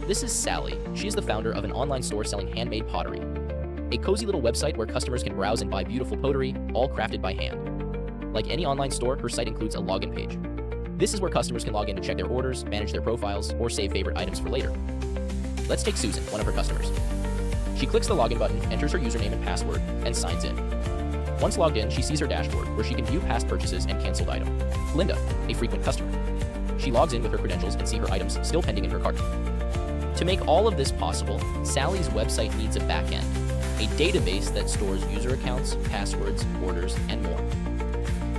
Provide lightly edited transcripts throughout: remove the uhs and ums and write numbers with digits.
This is Sally. She is the founder of an online store selling handmade pottery. A cozy little website where customers can browse and buy beautiful pottery, all crafted by hand. Like any online store, her site includes a login page. This is where customers can log in to check their orders, manage their profiles, or save favorite items for later. Let's take Susan, one of her customers. She clicks the login button, enters her username and password, and signs in. Once logged in, she sees her dashboard, where she can view past purchases and canceled items. Linda, a frequent customer. She logs in with her credentials and sees her items still pending in her cart. To make all of this possible, Sally's website needs a backend, a database that stores user accounts, passwords, orders, and more.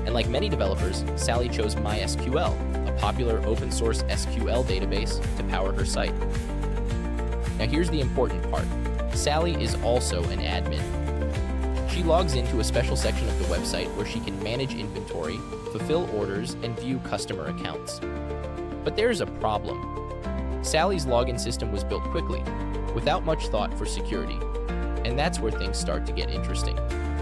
And like many developers, Sally chose MySQL, a popular open-source SQL database, to power her site. Now here's the important part. Sally is also an admin. She logs into a special section of the website where she can manage inventory, fulfill orders, and view customer accounts. But there's a problem. Sally's login system was built quickly, without much thought for security. And that's where things start to get interesting.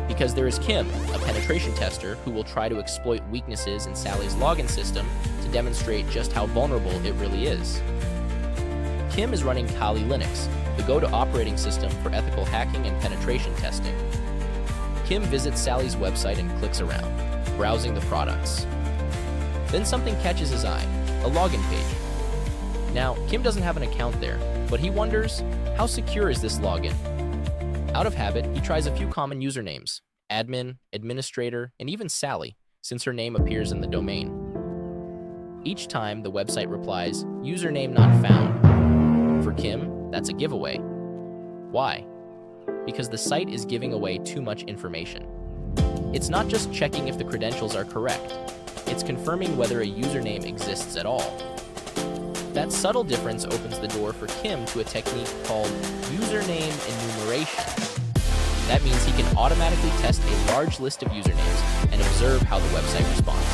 Because there is Kim, a penetration tester who will try to exploit weaknesses in Sally's login system to demonstrate just how vulnerable it really is. Kim is running Kali Linux, the go-to operating system for ethical hacking and penetration testing. Kim visits Sally's website and clicks around, browsing the products. Then something catches his eye, a login page. Now, Kim doesn't have an account there, but he wonders, how secure is this login? Out of habit, he tries a few common usernames: admin, administrator, and even Sally, since her name appears in the domain. Each time, the website replies, "Username not found." For Kim, that's a giveaway. Why? Because the site is giving away too much information. It's not just checking if the credentials are correct, it's confirming whether a username exists at all. That subtle difference opens the door for Kim to a technique called username enumeration. That means he can automatically test a large list of usernames and observe how the website responds.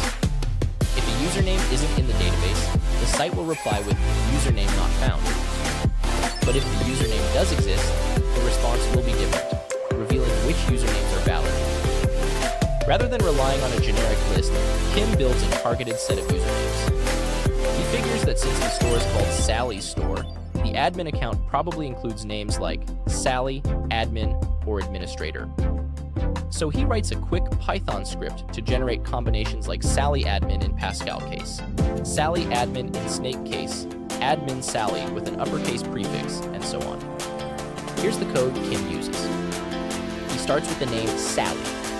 If a username isn't in the database, the site will reply with "username not found." But if the username does exist, the response will be different, revealing which usernames are valid. Rather than relying on a generic list, Kim builds a targeted set of usernames. He figures that since the store is called Sally's Store, the admin account probably includes names like Sally, admin, or administrator. So he writes a quick Python script to generate combinations like Sally admin in Pascal case, Sally admin in Snake case, admin Sally with an uppercase prefix, and so on. Here's the code Kim uses. He starts with the name Sally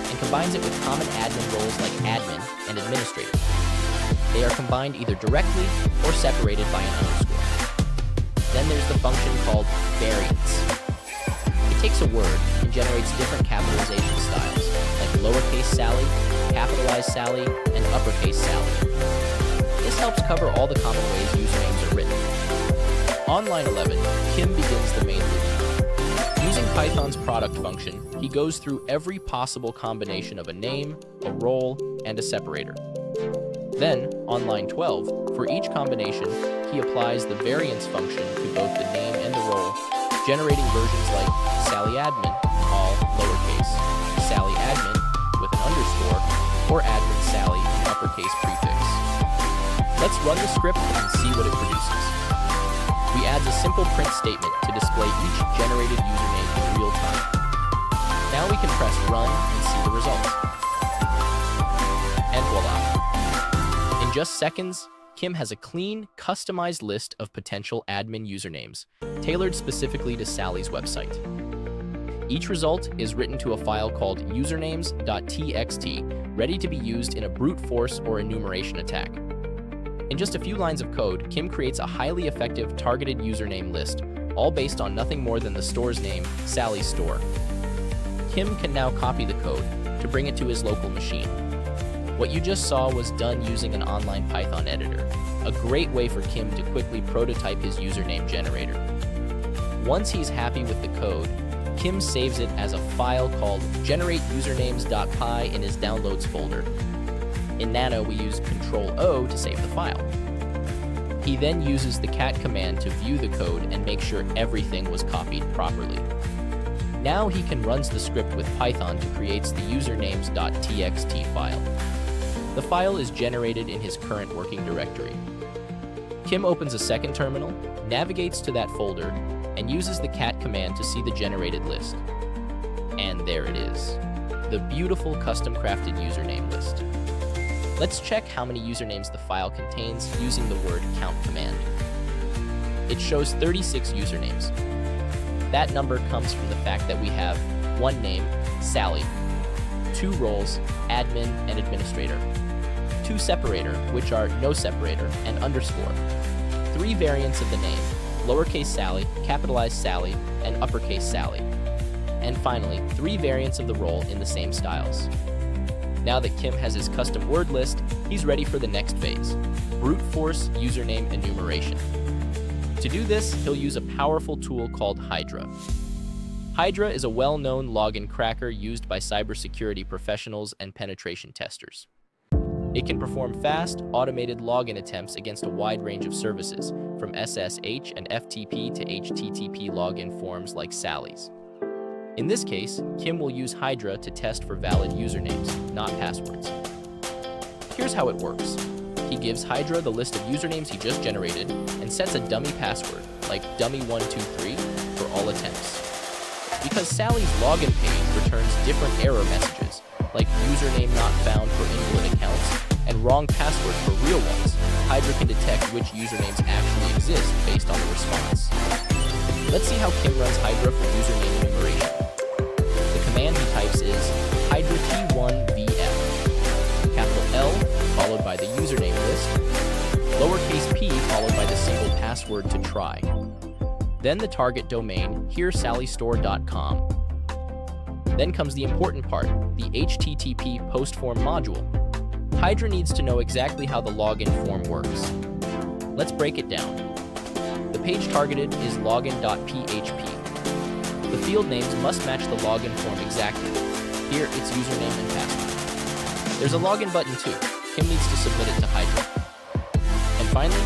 and combines it with common admin roles like admin and administrator. They are combined either directly or separated by an underscore. Then there's the function called variance. It takes a word and generates different capitalization styles, like lowercase Sally, capitalized Sally, and uppercase Sally. This helps cover all the common ways usernames are written. On line 11, Kim begins the main loop. Using Python's product function, he goes through every possible combination of a name, a role, and a separator. Then, on line 12, for each combination, he applies the variance function to both the name and the role, generating versions like Sally admin, all lowercase, Sally admin with an underscore, or admin Sally, an uppercase prefix. Let's run the script and see what it produces. We add a simple print statement to display each generated username in real time. Now we can press run and see the results. And voila. In just seconds, Kim has a clean, customized list of potential admin usernames, tailored specifically to Sally's website. Each result is written to a file called usernames.txt, ready to be used in a brute force or enumeration attack. In just a few lines of code, Kim creates a highly effective targeted username list, all based on nothing more than the store's name, Sally's Store. Kim can now copy the code to bring it to his local machine. What you just saw was done using an online Python editor, a great way for Kim to quickly prototype his username generator. Once he's happy with the code, Kim saves it as a file called generateusernames.py in his downloads folder. In Nano, we use Ctrl-O to save the file. He then uses the cat command to view the code and make sure everything was copied properly. Now he can run the script with Python to create the usernames.txt file. The file is generated in his current working directory. Kim opens a second terminal, navigates to that folder, and uses the cat command to see the generated list. And there it is, the beautiful custom-crafted username list. Let's check how many usernames the file contains using the word count command. It shows 36 usernames. That number comes from the fact that we have one name, Sally, two roles, admin and administrator, two separator, which are no separator and underscore, three variants of the name, lowercase Sally, capitalized Sally, and uppercase Sally, and finally, three variants of the role in the same styles. Now that Kim has his custom word list, he's ready for the next phase, brute force username enumeration. To do this, he'll use a powerful tool called Hydra. Hydra is a well-known login cracker used by cybersecurity professionals and penetration testers. It can perform fast, automated login attempts against a wide range of services, from SSH and FTP to HTTP login forms like Sally's. In this case, Kim will use Hydra to test for valid usernames, not passwords. Here's how it works. He gives Hydra the list of usernames he just generated and sets a dummy password, like dummy123, for all attempts. Because Sally's login page returns different error messages, like username not found for invalid accounts and wrong password for real ones, Hydra can detect which usernames actually exist based on the response. Let's see how Kim runs Hydra for username enumeration. The command he types is Hydra T1VF, capital L followed by the username list, lowercase p followed by the single password to try. Then the target domain, heresallystore.com. Then comes the important part, the HTTP post form module. Hydra needs to know exactly how the login form works. Let's break it down. The page targeted is login.php. The field names must match the login form exactly. Here, it's username and password. There's a login button too. Kim needs to submit it to Hydra. And finally,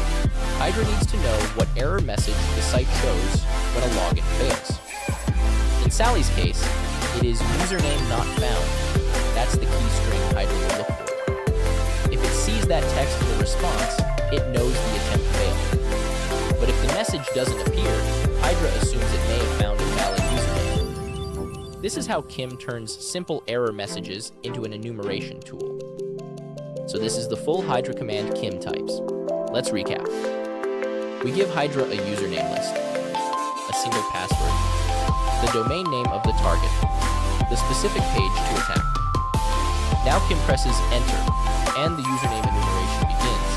Hydra needs to know what error message the site shows when a login fails. In Sally's case, it is username not found. That's the key string Hydra will look for. If it sees that text in the response, it knows the attempt failed. But if the message doesn't appear, Hydra assumes it may have found a valid username. This is how Kim turns simple error messages into an enumeration tool. So this is the full Hydra command Kim types. Let's recap. We give Hydra a username list, a single password, the domain name of the target, the specific page to attack. Now Kim presses enter, and the username enumeration begins.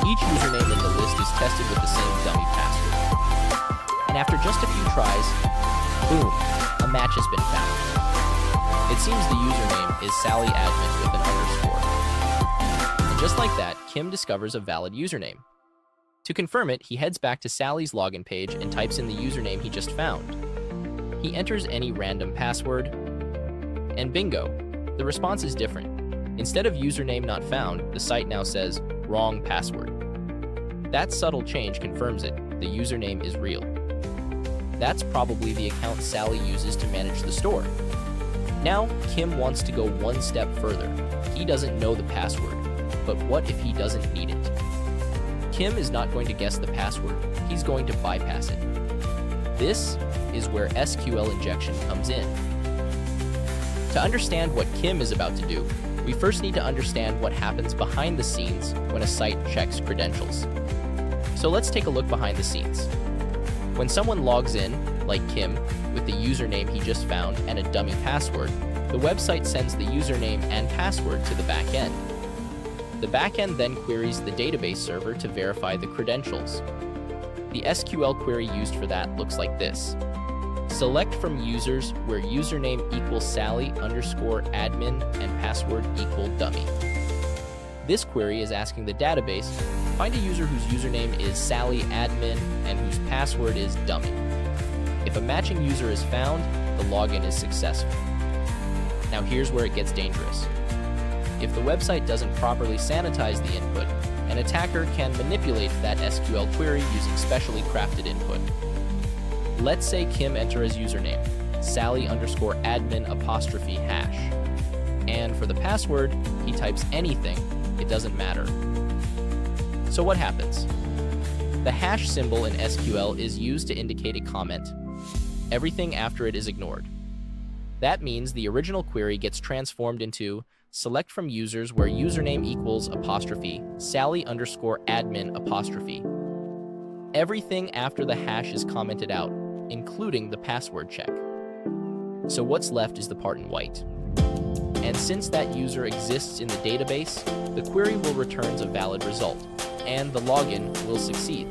Each username in the list is tested with the same dummy password. And after just a few tries, boom, a match has been found. It seems the username is Sally Admin with an underscore. And just like that, Kim discovers a valid username. To confirm it, he heads back to Sally's login page and types in the username he just found. He enters any random password, and bingo, the response is different. Instead of username not found, the site now says wrong password. That subtle change confirms it, the username is real. That's probably the account Sally uses to manage the store. Now, Kim wants to go one step further. He doesn't know the password, but what if he doesn't need it? Kim is not going to guess the password, he's going to bypass it. This is where SQL Injection comes in. To understand what Kim is about to do, we first need to understand what happens behind the scenes when a site checks credentials. So let's take a look behind the scenes. When someone logs in, like Kim, with the username he just found and a dummy password, the website sends the username and password to the backend. The backend then queries the database server to verify the credentials. The SQL query used for that looks like this. Select from users where username equals Sally underscore admin and password equal dummy. This query is asking the database, find a user whose username is Sally admin and whose password is dummy. If a matching user is found, the login is successful. Now here's where it gets dangerous. If the website doesn't properly sanitize the input, an attacker can manipulate that SQL query using specially crafted input. Let's say Kim enters his username, Sally underscore admin apostrophe hash. And for the password, he types anything, it doesn't matter. So what happens? The hash symbol in SQL is used to indicate a comment. Everything after it is ignored. That means the original query gets transformed into select from users where username equals apostrophe Sally_admin apostrophe. Everything after the hash is commented out, including the password check. So what's left is the part in white. And since that user exists in the database, the query will return a valid result, and the login will succeed.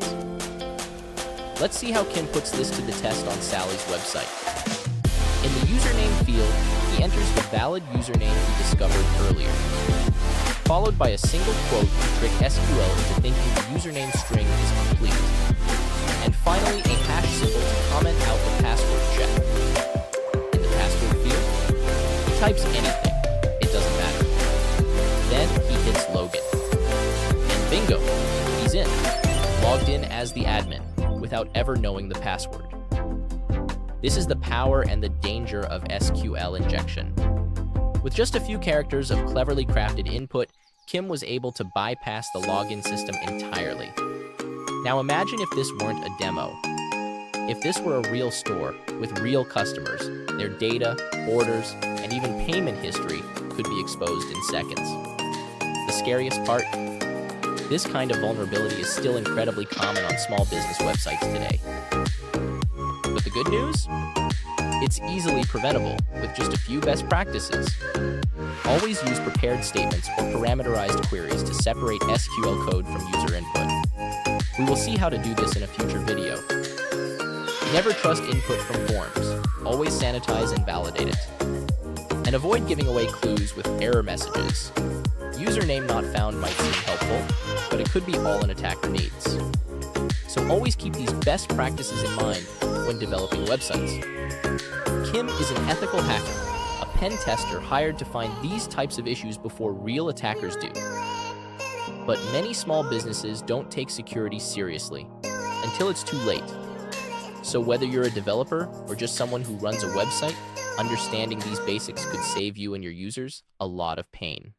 Let's see how Kim puts this to the test on Sally's website. In the username field, he enters the valid username he discovered earlier, followed by a single quote to trick SQL into thinking the username string is complete, and finally a hash symbol to comment out the password check. In the password field, he types anything, it doesn't matter. Then he hits login. And bingo, he's in, logged in as the admin, without ever knowing the password. This is the power and the danger of SQL injection. With just a few characters of cleverly crafted input, Kim was able to bypass the login system entirely. Now imagine if this weren't a demo. If this were a real store with real customers, their data, orders, and even payment history could be exposed in seconds. The scariest part? This kind of vulnerability is still incredibly common on small business websites today. But the good news? It's easily preventable with just a few best practices. Always use prepared statements or parameterized queries to separate SQL code from user input. We will see how to do this in a future video. Never trust input from forms. Always sanitize and validate it. And avoid giving away clues with error messages. Username not found might seem helpful, but it could be all an attacker needs. So always keep these best practices in mind when developing websites. Kim is an ethical hacker, a pen tester hired to find these types of issues before real attackers do. But many small businesses don't take security seriously until it's too late. So whether you're a developer or just someone who runs a website, understanding these basics could save you and your users a lot of pain.